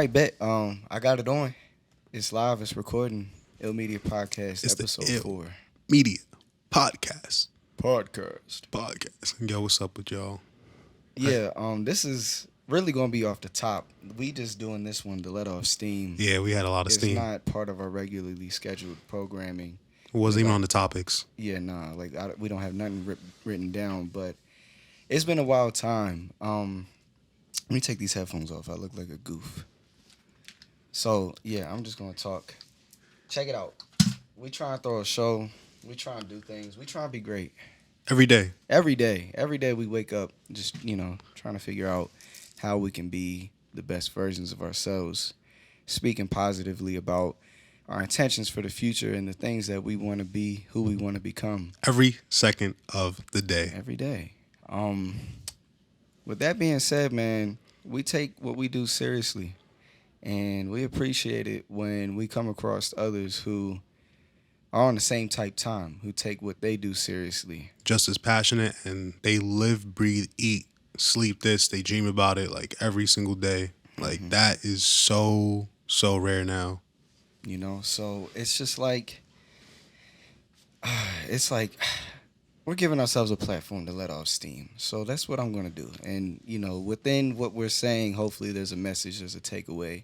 right, bet. I got it on. It's live. It's recording. iLLMedia podcast It's the episode Ill 4 Media Podcast. podcast. Yo, what's up with y'all? Yeah. This is really gonna be off the top. We just doing this one to let off steam. Yeah, we had a lot of It's steam. not part of our regularly scheduled programming. It wasn't even like- on the topics. Yeah, nah. We don't have nothing written down, but it's been a wild time. Let me take these headphones off. I look like a goof. So yeah, I'm just gonna talk. Check it out. We try and throw a show. We try and do things. We try and be great. Every day. Every day we wake up just, trying to figure out how we can be the best versions of ourselves, speaking positively about our intentions for the future and the things that we want to be, who we want to become. Every second of the day. Every day. With that being said, man, we take what we do seriously, and we appreciate it when we come across others who are on the same type time, who take what they do seriously. Just as passionate, and they live, breathe, eat, sleep this. They dream about it like every single day. Like that is so rare now. So it's just like, it's like we're giving ourselves a platform to let off steam. So that's what I'm going to do. And, within what we're saying, hopefully there's a message, there's a takeaway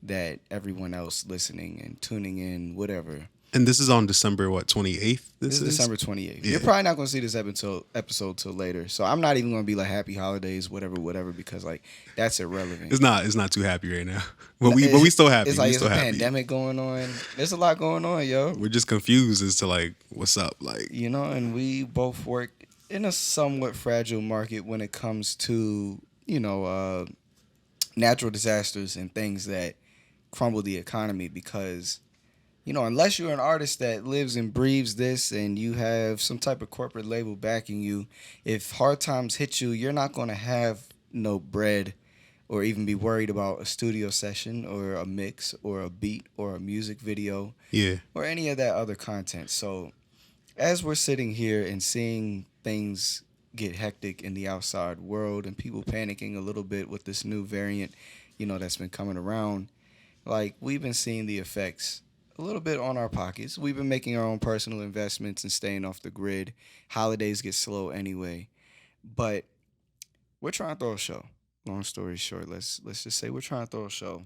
that everyone else listening and tuning in, whatever. And this is on December, 28th? This is December 28th. Yeah. You're probably not going to see this episode till later. So I'm not even going to be like happy holidays, whatever, because like that's irrelevant. It's not too happy right now. But we still happy. It's like it's a pandemic going on. There's a lot going on, yo. We're just confused as to like what's up. Like, and we both work in a somewhat fragile market when it comes to, natural disasters and things that crumble the economy because unless you're an artist that lives and breathes this and you have some type of corporate label backing you, if hard times hit you, you're not going to have no bread or even be worried about a studio session or a mix or a beat or a music video or any of that other content. So as we're sitting here and seeing things get hectic in the outside world and people panicking a little bit with this new variant, that's been coming around, like we've been seeing the effects a little bit on our pockets. We've been making our own personal investments and staying off the grid. Holidays get slow anyway. But we're trying to throw a show. Long story short, let's just say we're trying to throw a show.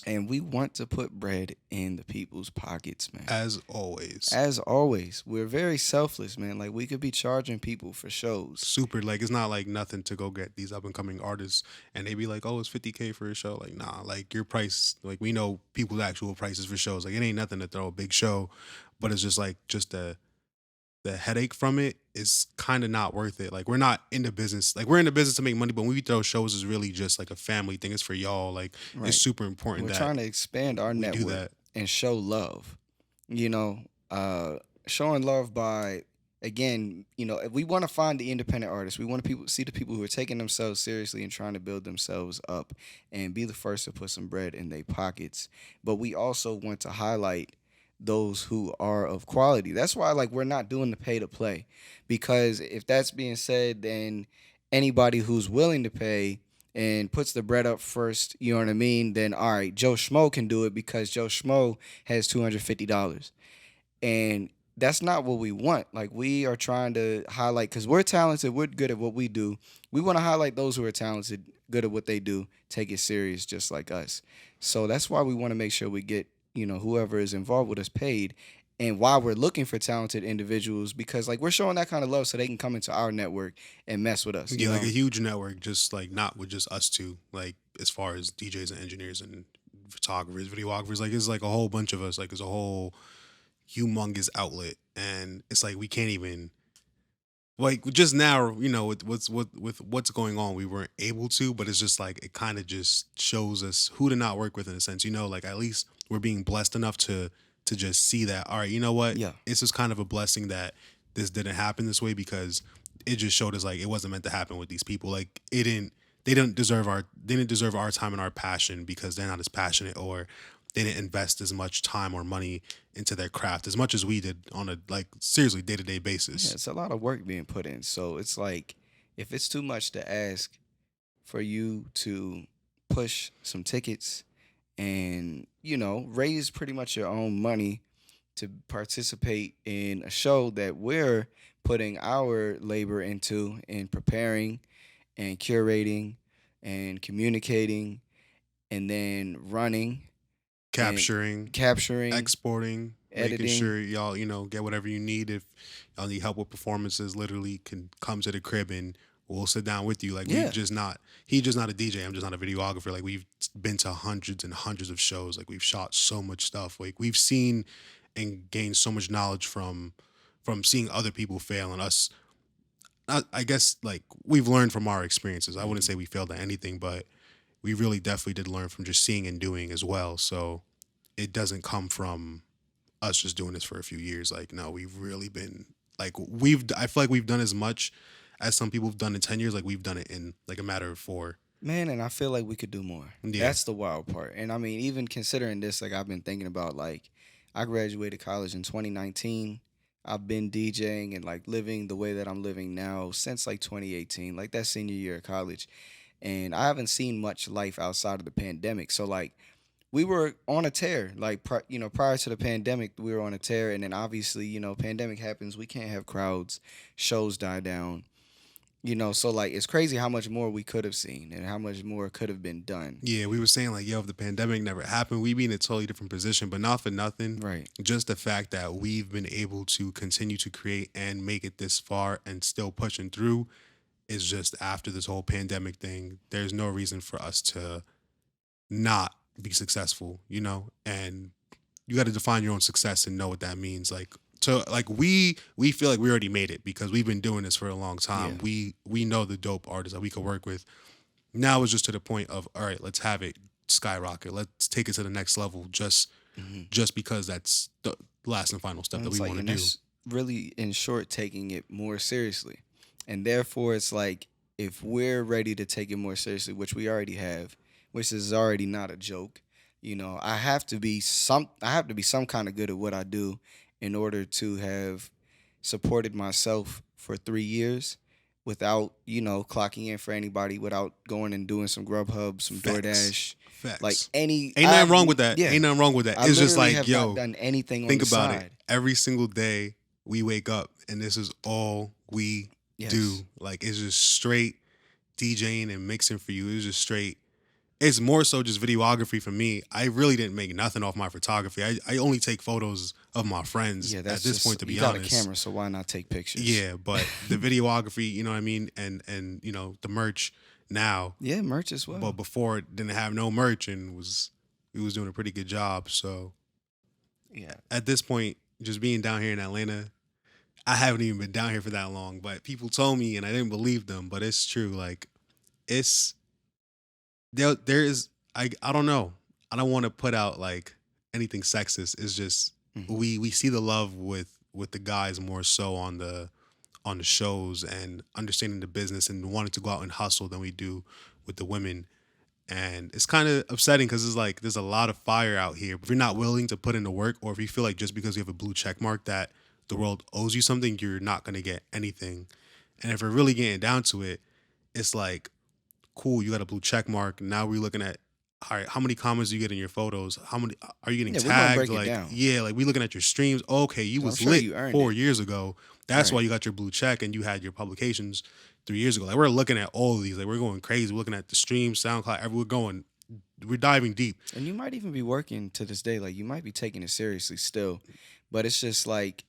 And we want to put bread in the people's pockets, man. as always. As always. We're very selfless, man. Like we could be charging people for shows. Super, like it's not like nothing to go get these up and coming artists and they be like, oh, it's $50K for a show. Like, nah, like your price, like we know people's actual prices for shows. Like it ain't nothing to throw a big show, but it's just like the headache from it is kind of not worth it. Like we're not in the business. Like we're in the business to make money, but when we throw shows is really just like a family thing. It's for y'all. Like Right. it's super important We're that trying to expand our we do network that. and show love. Showing love by, again, if we want to find the independent artists, we want to see the people who are taking themselves seriously and trying to build themselves up and be the first to put some bread in their pockets. But we also want to highlight those who are of quality. That's why like we're not doing the pay to play, because if that's being said, then anybody who's willing to pay and puts the bread up first, you know what I mean, then all right, Joe Schmo can do it because Joe Schmo has $250. And that's not what we want. Like we are trying to highlight, because we're talented, we're good at what we do. We want to highlight those who are talented, good at what they do, take it serious just like us. So that's why we want to make sure we get whoever is involved with us paid, and why we're looking for talented individuals, because like we're showing that kind of love so they can come into our network and mess with us. Yeah, like a huge network, just like not with just us two, like as far as DJs and engineers and photographers, videographers, like it's like a whole bunch of us, like it's a whole humongous outlet. And it's like we can't even like just now, with what's going on, we weren't able to, but it's just like it kind of just shows us who to not work with in a sense, like at least we're being blessed enough to just see that, all right, you know what? Yeah. It's just kind of a blessing that this didn't happen this way, because it just showed us like it wasn't meant to happen with these people. Like they didn't deserve our time and our passion, because they're not as passionate, or they didn't invest as much time or money into their craft as much as we did on a like seriously day-to-day basis. Yeah, it's a lot of work being put in. So it's like, if it's too much to ask for you to push some tickets and raise pretty much your own money to participate in a show that we're putting our labor into in preparing and curating and communicating and then running and Capturing, capturing, exporting, making editing. sure y'all, get whatever you need. If y'all need help with performances, literally can come to the crib and we'll sit down with you. Like we've Yeah. just not, he's just not a DJ. I'm just not a videographer. Like we've been to hundreds and hundreds of shows. Like we've shot so much stuff. Like we've seen and gained so much knowledge from seeing other people fail and us. I guess like we've learned from our experiences. I wouldn't Hmm. say we failed at anything, but we really definitely did learn from just seeing and doing as well. So it doesn't come from us just doing this for a few years. Like, no, we've really been like I feel like we've done as much as some people have done in 10 years. Like we've done it in like a matter of four. Man, and I feel like we could do more. Yeah. That's the wild part. And I mean, even considering this, like I've been thinking about like I graduated college in 2019. I've been DJing and like living the way that I'm living now since like 2018, like that senior year of college. And I haven't seen much life outside of the pandemic. So like we were on a tear. Like prior to the pandemic, we were on a tear, and then obviously, pandemic happens. We can't have crowds, shows die down. So like it's crazy how much more we could have seen and how much more could have been done. Yeah, we were saying like, yo, if the pandemic never happened, we'd be in a totally different position. But not for nothing, Right. just the fact that we've been able to continue to create and make it this far and still pushing through is just after this whole pandemic thing. There's no reason for us to not be successful, and you got to define your own success and know what that means. Like, so like we feel like we already made it because we've been doing this for a long Yeah. time. We know the dope artists that we could work with. Now it's just to the point of, all right, let's have it skyrocket. Let's take it to the next level. Hmm. Just because that's the last and final step And that it's we like, want to and do. that's really in short taking it more seriously, and therefore it's like if we're ready to take it more seriously, which we already have, which is already not a joke. I have to be some kind of good at what I do in order to have supported myself for 3 years without clocking in for anybody, without going and doing some Grubhub, some Facts. DoorDash, like Facts. any Ain't nothing I've wrong with that. yeah, Ain't nothing wrong with that. I It's just literally like, have not yo, done anything on think the about it. side. Every single day we wake up and this is all we do. Yes. Like it's just straight DJing and mixing for you. It's just straight. It's more so just videography for me. I really didn't make nothing off my photography. I only take photos of my friends Yeah, at that's this just point, to you be got a honest. camera, so why not take pictures? Yeah, but the videography, you know what I mean, and the merch now. Yeah, merch as But well. before it didn't have no merch and we was doing a pretty good job. So Yeah. at this point, just being down here in Atlanta, I haven't even been down here for that long, but people told me and I didn't believe them, but it's true. Like it's there is I don't know. I don't want to put out like anything sexist. It's just Hmm. we see the love with the guys more so on the shows and understanding the business and wanting to go out and hustle than we do with the women. And it's kind of upsetting because it's like there's a lot of fire out here. If you're not willing to put in the work, or if you feel like just because you have a blue check mark that the world owes you something, you're not gonna get anything. And if we're really getting down to it, it's like, cool, you got a blue check mark. Now we're looking at, all right, how many comments do you get in your photos? How many are you getting Yeah, we're gonna tagged? break it Like, down yeah, like we looking at your streams. Okay, you 'cause I'm was sure lit you earned 4 years ago. That's why right. you got your blue check and you had your publications 3 years ago. Like we're looking at all of these. Like we're going crazy. We're looking at the streams, SoundCloud. We're diving deep. And you might even be working to this day. Like you might be taking it seriously still, but it's just like,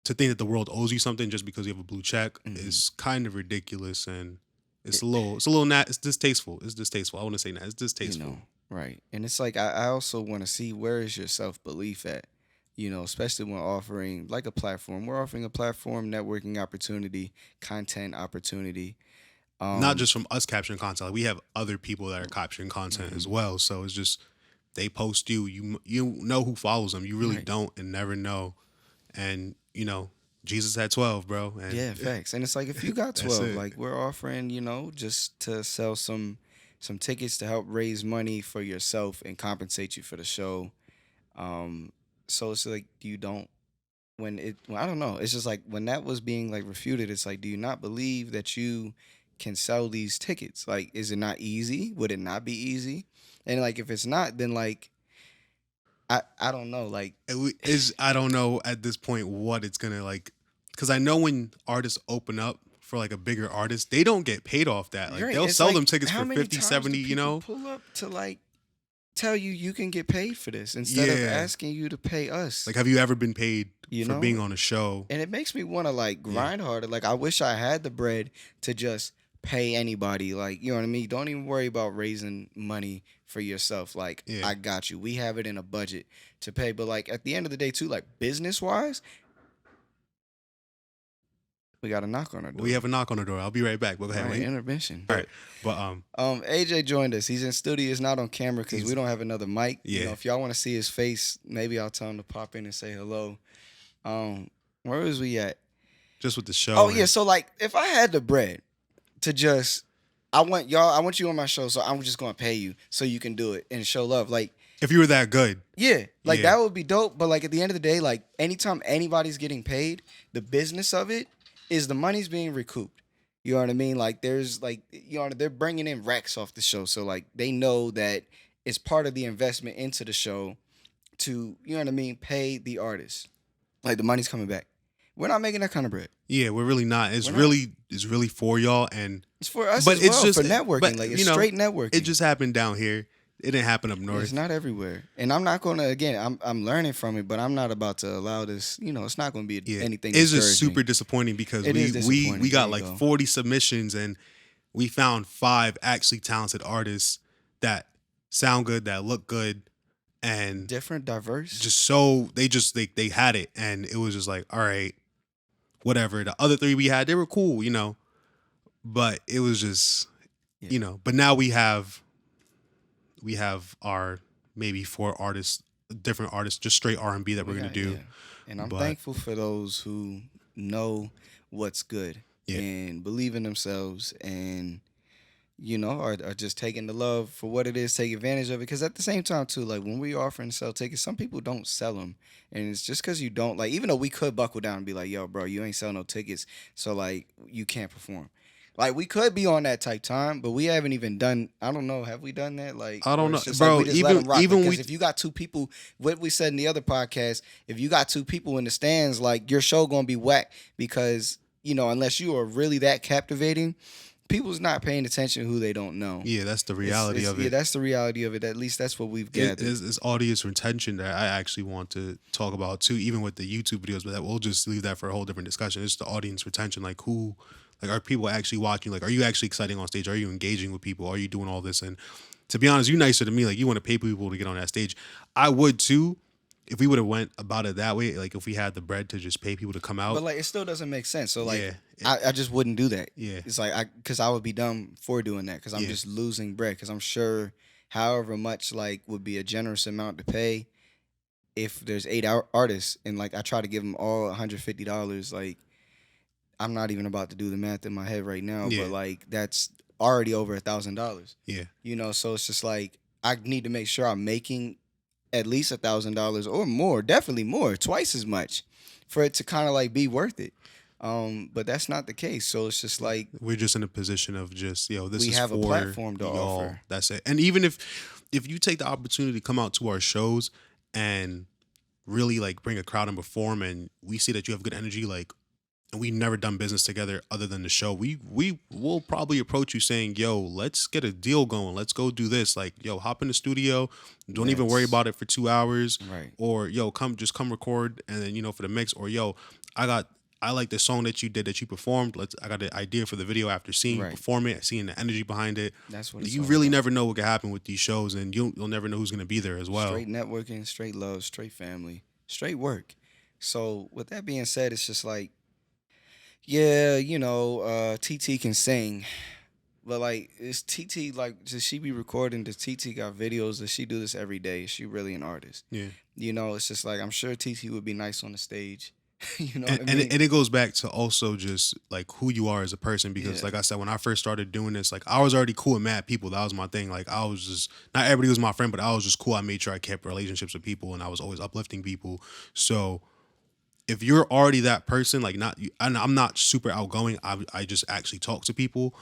To think that the world owes you something just because you have a blue check mhm, is kind of ridiculous, and it, it's distasteful. It's distasteful. I want to say that it's you know, distasteful. right. And it's like I also want to see where is your self belief at. Especially when offering like a platform. We're offering a platform, networking opportunity, content opportunity. Not Um, just from us capturing content. Like we have other people that are capturing content as mhm, well. So it's just they post you know who follows them. You really right. don't and never know. And Jesus had 12, bro, and Yeah, facts. And it's like if you got that's 12, it. like we're offering, just to sell some tickets to help raise money for yourself and compensate you for the show. Um so it's like you don't when I don't know, it's just like when that was being like refuted, it's like do you not believe that you can sell these tickets? Like, is it not easy? Would it not be easy? And like, if it's not, then like, I don't know. Like, Is I don't know at this point what it's gonna like, because I know when artists open up for like a bigger artist, they don't get paid off that. Like right? they'll It's sell them like, tickets how for many 50, times do 70. You people know? pull up to like tell you you can get paid for this instead of Yeah. asking you to pay us? Like, have you ever been paid You for know, being on a show? and it makes me want to like Yeah. grind harder. Like, I wish I had the bread to just pay anybody. Like, you know what I mean? Don't even worry about raising money for yourself. Like, Yeah. I got you. We have it in a budget to pay. But like at the end of the day, too, like business wise, we got a knock on our door. We have a knock on the door. I'll be right back. But go All ahead, right, wait. intervention. All right. But AJ joined us. He's in studio. He's not on camera because He's- we don't have another mic. Yeah. You know, if y'all want to see his face, maybe I'll tell him to pop in and say hello. Where was we at? just with the show. Oh yeah, so like if I had the bread to just, I want you on my show, so I'm just gonna pay you so you can do it and show love. Like, If you were that good, yeah, like Yeah. that would be dope. But like at the end of the day, like anytime anybody's getting paid, the business of it is the money's being recouped. You know what I mean? Like there's like, you know, they're bringing in racks off the show, so like they know that it's part of the investment into the show to, you know what I mean, pay the artist. Like the money's coming back. We're not making that kind of bread. yeah, we're really not. It's We're not. really for y'all, and It's for us But as it's well, just- for networking. but, Like it's you know, straight networking. it just happened down here. It didn't happen up north. It's not everywhere, and I'm not gonna. Again, I'm learning from it, but I'm not about to allow this. You know, it's not gonna be Yeah, anything. it's just discouraging. super disappointing because It is we disappointing. got There you like go. 40 submissions and we found 5 actually talented artists that sound good, that look good, and different, diverse. just so they had it, and it was just like, all right, whatever. The other 3 we had, they were cool, you know, but it was just, Yeah. you know. But now we have our maybe 4 artists, different artists, just straight R&B that we're We gonna got- do. yeah. And I'm But- thankful for those who know what's good Yeah. and believe in themselves and, you know, are just taking the love for what it is, take advantage of it. Because at the same time, too, like when we offer and sell tickets, some people don't sell them. And it's just because you don't, like, even though we could buckle down and be like, yo, bro, you ain't sell no tickets. So, like, you can't perform. Like, we could be on that type time, but we haven't even done, I don't know, have we done that? Like, I don't or know, it's just bro, we just let even- 'em rock. even Because we- if you got 2 people, what we said in the other podcast, if you got 2 people in the stands, like, your show gonna be whack because, you know, unless you are really that captivating, people's not paying attention to who they don't know. Yeah, that's the reality of it. Yeah, that's the reality of it. At least that's what we've It gathered. is audience retention that I actually want to talk about too, even with the YouTube videos, but that we'll just leave that for a whole different discussion. It's the audience retention. Like who, like are people actually watching? Like, are you actually exciting on stage? Are you engaging with people? Are you doing all this? And to be honest, you nicer to me. Like you want to pay people to get on that stage. I would too, if we would have went about it that way. Like if we had the bread to just pay people to come out. But like, it still doesn't make sense. So like, Yeah. I just wouldn't do that. Yeah. It's like because I would be dumb for doing that because I'm Yeah. just losing bread. Because I'm sure, however much like would be a generous amount to pay, if there's 8 artists and like I try to give them all $150, like I'm not even about to do the math in my head right now. Yeah. But like that's already over $1,000. Yeah. You know, so it's just like I need to make sure I'm making at least $1,000 or more, definitely more, twice as much, for it to kind of like be worth it. But that's not the case. So it's just like We're just in a position of just, this We is have a for platform to y'all. offer. That's it. And even if you take the opportunity to come out to our shows and really like bring a crowd and perform, and we see that you have good energy, like, and we've never done business together other than the show, we will probably approach you saying, yo, let's get a deal going. Let's go do this. Like, yo, hop in the studio. Don't even worry Yes. about it for 2 hours. Right. Or yo, come record, and then for the mix. Or yo, I like the song that you did, that you performed. I got an idea for the video after seeing you Right. perform it, seeing the energy behind it. That's what it's You all really about. never know what can happen with these shows, and you'll never know who's gonna be there as well. Straight networking, straight love, straight family, straight work. So with that being said, it's just like, yeah, TT can sing. But like, is TT like? Does she be recording? Does TT got videos? Does she do this every day? Is she really an artist? Yeah. It's just like I'm sure TT would be nice on the stage. You know And, what I mean? and it goes back to also just like who you are as a person, because Yeah. like I said, when I first started doing this, like I was already cool with mad people. That was my thing. Like I was just, not everybody was my friend, but I was just cool. I made sure I kept relationships with people, and I was always uplifting people. So if you're already that person, like not, and I'm not super outgoing. I just actually talk to people.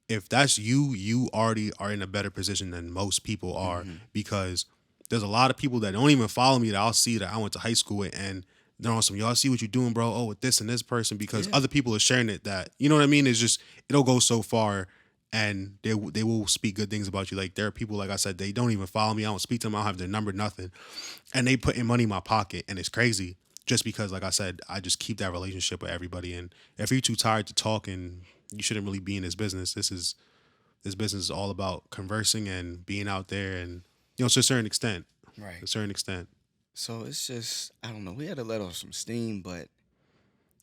if that's you, you already are in a better position than most people are, Hmm. because there's a lot of people that don't even follow me that I'll see that I went to high school with, and they're on some, y'all see what you're doing, bro? Oh, with this and this person, because Yeah. other people are sharing it. That, you know what I mean? It's just, it'll go so far, and they will speak good things about you. Like, there are people, like I said, they don't even follow me. I don't speak to them. I don't have their number, nothing, and they put in money in my pocket, and it's crazy. Just because, like I said, I just keep that relationship with everybody. And if you're too tired to talk, and you shouldn't really be in this business. This business is all about conversing and being out there, and to a certain extent, Right. a certain extent. So it's just I don't know. We had to let off some steam, but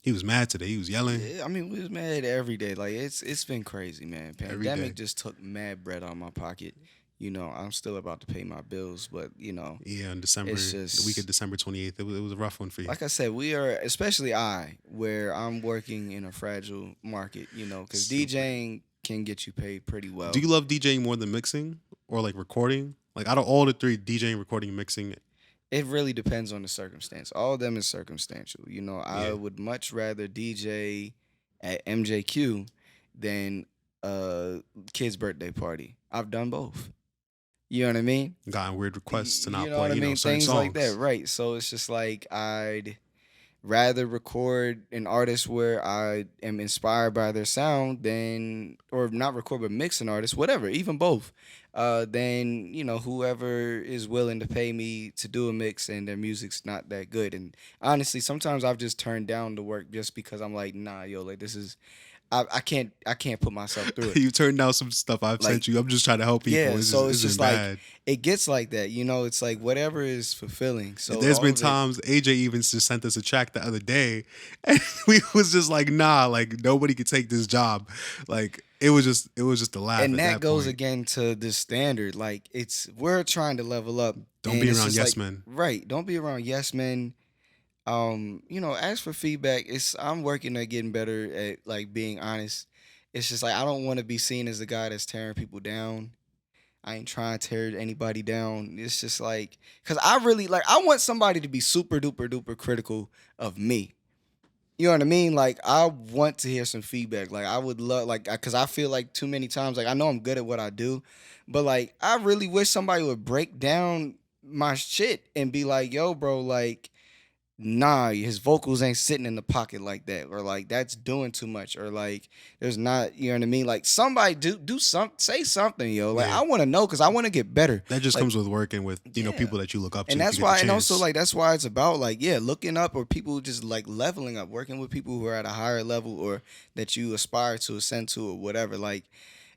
He was mad today. He was yelling yeah, I mean we was mad every day. Like it's been crazy, man. every Pandemic day. just took mad bread out of my pocket. I'm still about to pay my bills, but Yeah, on it's the week of just December 28th, it was a rough one for you. like I said, we are, especially where I'm working in a fragile market, because Super. DJing can get you paid pretty Do well. you love DJing more than mixing or like recording? Like, out of all the three, DJing, recording, mixing, It really depends on the circumstance. All of them is circumstantial. I yeah, would much rather DJ at MJQ than a kid's birthday party. I've done both. You know what I mean? gotten weird requests to You not know what play, I mean? certain Things like that, songs. right? So it's just like I'd rather record an artist where I am inspired by their sound than, or not record but mix an artist, whatever, even both. Than whoever is willing to pay me to do a mix and their music's not that good. And honestly, sometimes I've just turned down the work just because I'm like, nah, yo, like this is, I can't put myself through it. You turned down some stuff I've Like sent you. I'm just trying to help people. yeah, so it's It's been just like bad. it gets like that. It's like whatever is fulfilling. So There's all been of it. times AJ even just sent us a track the other day, and we was just like, nah, like nobody could take this job. Like, it was just a laugh And at that that goes point. again to the standard. Like we're trying to level up, Don't and be it's around just like yes men. right. Don't be around yes men. Ask for feedback. I'm working at getting better at like being honest. It's just like I don't want to be seen as the guy that's tearing people down. I ain't trying to tear anybody down. It's just like because I really like I want somebody to be super duper duper critical of me. You know what I mean? Like I want to hear some feedback. Like I would love like cuz I feel like too many times like I know I'm good at what I do, but like I really wish somebody would break down my shit and be like, "Yo, bro, like nah, his vocals ain't sitting in the pocket like that, or like that's doing too much, or like there's not, you know what I mean? Like somebody do some say something, yo. Like Yeah, I want to know because I want to get better. that just Like comes with working with yeah, people that you look up and to if you that's get the why, and also chance. like that's why it's about like yeah, looking up or people just like leveling up, working with people who are at a higher level or that you aspire to ascend to or whatever. Like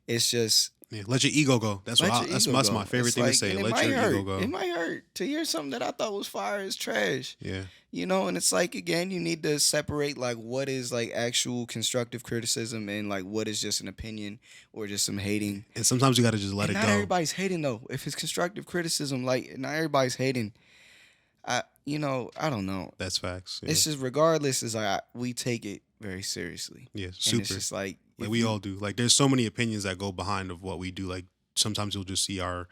it's just Yeah, let your ego go. That's let your that's ego my go. favorite It's thing to like, say. and it Let might your ego hurt. It go. might hurt to hear something that I thought was fire is trash. Yeah, And it's like again, you need to separate like what is like actual constructive criticism and like what is just an opinion or just some hating. and sometimes you got to just let And it not go. everybody's hating though. If it's constructive criticism, like not everybody's hating. I don't know. That's facts. Yeah, It's just regardless, is like we take it very seriously, yeah, and it's super. just like Like, if we you all do. Like, there's so many opinions that go behind of what we do. Like, sometimes you'll just see our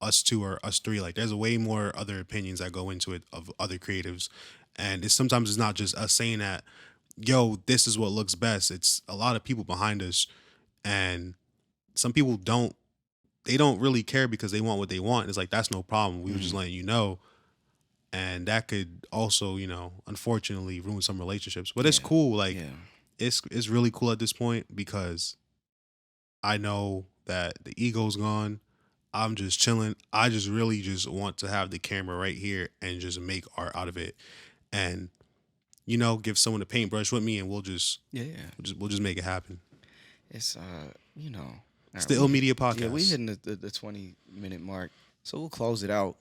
us two or us three. Like, there's way more other opinions that go into it of other creatives, and it's not just us saying that, yo, this is what looks best. It's a lot of people behind us, and some people don't. They don't really care because they want what they want. It's like, that's no problem. We were just Mhm. letting you know, and that could also, unfortunately, ruin some relationships. But it's Yeah, cool. Like, yeah, it's really cool at this point because I know that the ego's gone. I'm just chilling. I just really just want to have the camera right here and just make art out of it, and give someone a paintbrush with me, and yeah. we'll just make it happen. It's all It's right, the we Ill hit Media yeah we Podcast. hitting the 20-minute mark, so we'll close it out.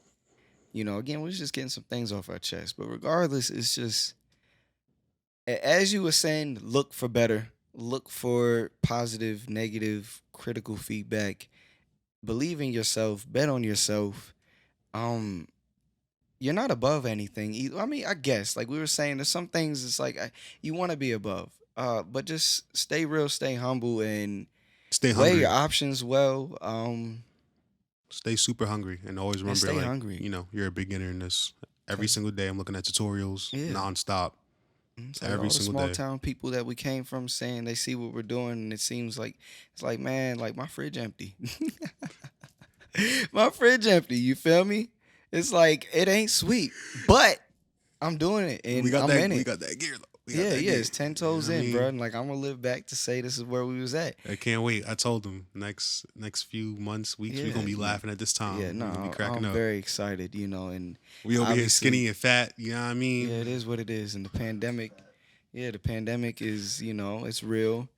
Again, we're just getting some things off our chest, but regardless, it's just as you were saying, look for better, look for positive, negative, critical feedback. Believe in yourself, bet on yourself. Um, you're not above anything either. I mean, I guess like we were saying, there's some things it's like you want to be above. But just stay real, stay humble, and Stay weigh your hungry. options well. Stay super hungry, and always And remember, stay like, hungry, you're a beginner in this. Every cause single day, I'm looking at tutorials yeah, nonstop. It's like every all the single small day. town people that we came from saying they see what we're doing, and it seems like it's like, man, like my fridge empty. My fridge empty. You feel me? It's like it ain't sweet, but I'm doing it We and got I'm that. in We it. got that gear though. We got Yeah, that yeah. gear. It's 10 You know toes what I in, bro. mean? And like I'm gonna live back to say this is where we was at. I can't wait. I told them next few months, weeks, we're Yeah, gonna be laughing at this yeah. time. We're gonna be No, cracking I'm up. very excited. And We over here obviously, skinny and fat. You know what I yeah, mean? it is what it is. And the pandemic, yeah, the pandemic is, it's real.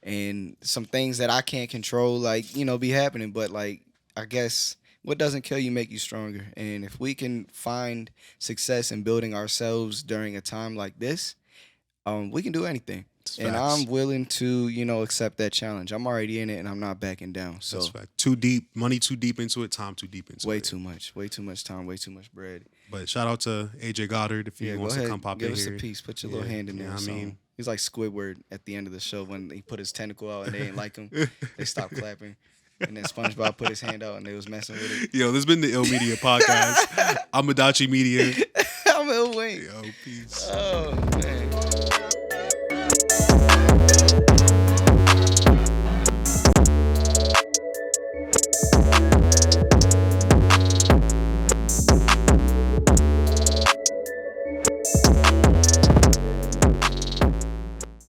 And some things that I can't control, like be happening. But like I guess what doesn't kill you make you stronger. And if we can find success in building ourselves during a time like this, we can do anything. It's And I'm facts. willing to accept that challenge. I'm already in it, and I'm not backing down. That's So fact. Too deep, money too deep into it, time too deep into it. way too much time, way too much bread. But shout out to AJ Goddard if he Yeah, go wants to ahead, come pop give in us a here. piece. Put your Yeah, little hand in you there know or what I something. mean? He's like Squidward at the end of the show when he put his tentacle out and they didn't like him. They stopped clapping. And then SpongeBob put his hand out and they was messing with it. Yo, this has been the Ill Media podcast. I'm Adachi Media. I'm Lil Wayne. Yo, peace. Oh man.